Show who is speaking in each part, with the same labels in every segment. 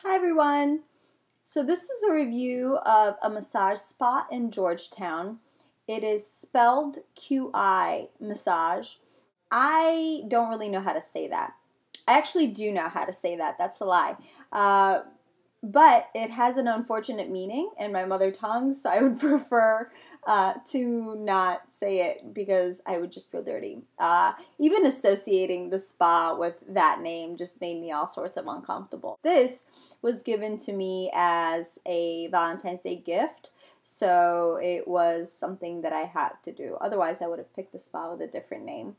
Speaker 1: Hi everyone! So this is a review of a massage spot in Georgetown. It is spelled QI massage. I don't really know how to say that. I actually do know how to say that. That's a lie. But it has an unfortunate meaning in my mother tongue, so I would prefer to not say it because I would just feel dirty. Even associating the spa with that name just made me all sorts of uncomfortable. This was given to me as a Valentine's Day gift, so it was something that I had to do. Otherwise, I would have picked the spa with a different name.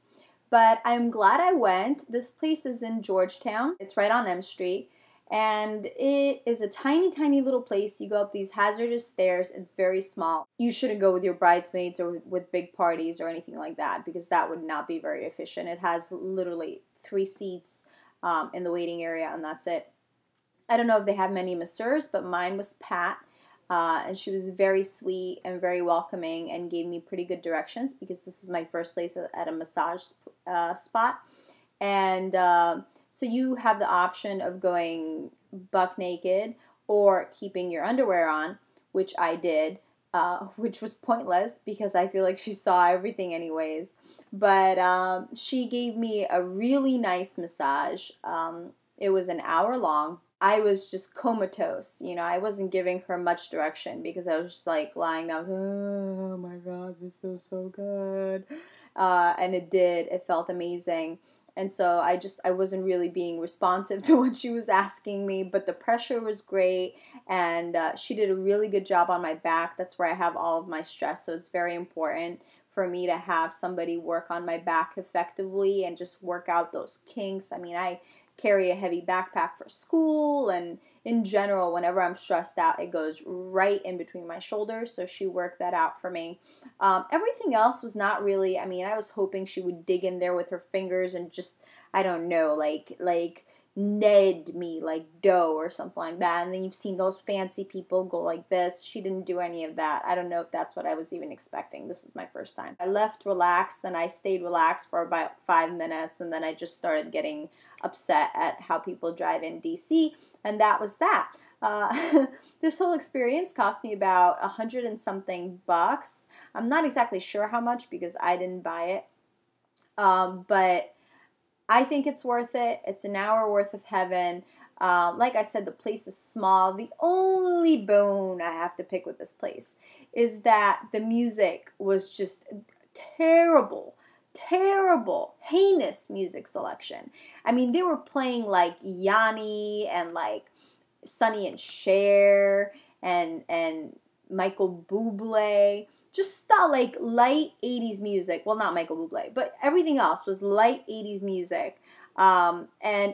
Speaker 1: But I'm glad I went. This place is in Georgetown. It's right on M Street. And it is a tiny, tiny little place. You go up these hazardous stairs. It's very small. You shouldn't go with your bridesmaids or with big parties or anything like that because that would not be very efficient. It has literally 3 seats in the waiting area, and that's it. I don't know if they have many masseurs, but mine was Pat. And she was very sweet and very welcoming and gave me pretty good directions because this is my first place at a massage spot. And so you have the option of going buck naked or keeping your underwear on, which I did, which was pointless because I feel like she saw everything anyways. But she gave me a really nice massage. It was an hour long. I was just comatose, you know, I wasn't giving her much direction because I was just like lying down, oh my god, this feels so good. And it felt amazing. And so I wasn't really being responsive to what she was asking me, but the pressure was great, and she did a really good job on my back. That's where I have all of my stress, so it's very important for me to have somebody work on my back effectively and just work out those kinks. I mean, I carry a heavy backpack for school, and in general, whenever I'm stressed out, it goes right in between my shoulders, so she worked that out for me. Everything else was not really, I mean, I was hoping she would dig in there with her fingers and just, I don't know, like knead me like dough or something like that. And then you've seen those fancy people go like this. She didn't do any of that. I don't know if that's what I was even expecting. This is my first time. I left relaxed, and I stayed relaxed for about 5 minutes, and then I just started getting upset at how people drive in DC, and that was that. This whole experience cost me about $100 and something bucks. I'm not exactly sure how much because I didn't buy it, but I think it's worth it. It's an hour worth of heaven. Like I said, the place is small. The only bone I have to pick with this place is that the music was just terrible, heinous music selection. I mean, they were playing like Yanni and like Sonny and Cher and Michael Bublé. Just like light 80s music. Well, not Michael Bublé, but everything else was light 80s music. And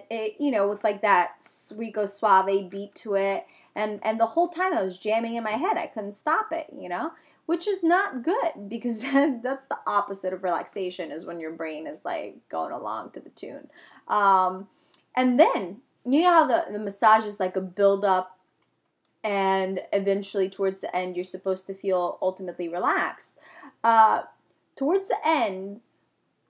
Speaker 1: it, you know, with like that Rico Suave beat to it. And the whole time I was jamming in my head. I couldn't stop it, you know, which is not good because that's the opposite of relaxation, is when your brain is like going along to the tune. And then, you know how the massage is like a build up, and eventually towards the end you're supposed to feel ultimately relaxed. Towards the end,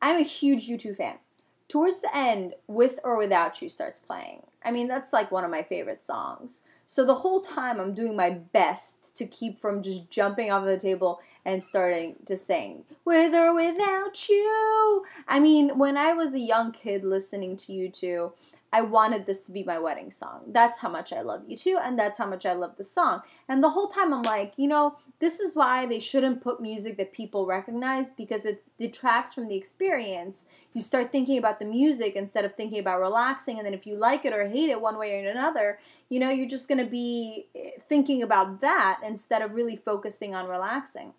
Speaker 1: I'm a huge U2 fan. Towards the end, With or Without You starts playing. I mean, that's like one of my favorite songs. So the whole time I'm doing my best to keep from just jumping off the table and starting to sing, With or Without You. I mean, when I was a young kid listening to U2, I wanted this to be my wedding song. That's how much I love U2, and that's how much I love the song. And the whole time I'm like, you know, this is why they shouldn't put music that people recognize, because it detracts from the experience. You start thinking about the music instead of thinking about relaxing, and then if you like it or hate it one way or another, you know, you're just going to be thinking about that instead of really focusing on relaxing.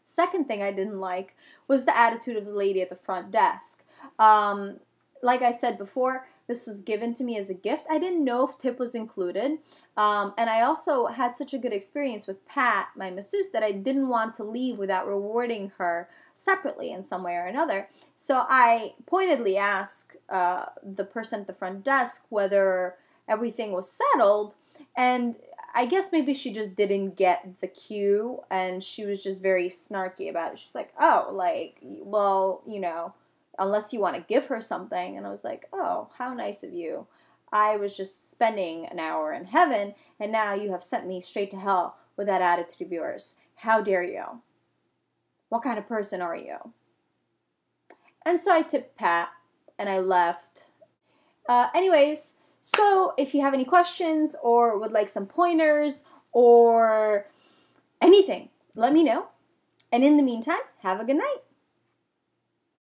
Speaker 1: Second thing I didn't like was the attitude of the lady at the front desk. Like I said before, this was given to me as a gift. I didn't know if tip was included. And I also had such a good experience with Pat, my masseuse, that I didn't want to leave without rewarding her separately in some way or another. So I pointedly asked the person at the front desk whether everything was settled. And I guess maybe she just didn't get the cue, and she was just very snarky about it. She's like, oh, like, well, you know, unless you want to give her something. And I was like, oh, how nice of you. I was just spending an hour in heaven, and now you have sent me straight to hell with that attitude of yours. How dare you? What kind of person are you? And so I tipped Pat, and I left. Anyways, so if you have any questions or would like some pointers or anything, let me know. And in the meantime, have a good night.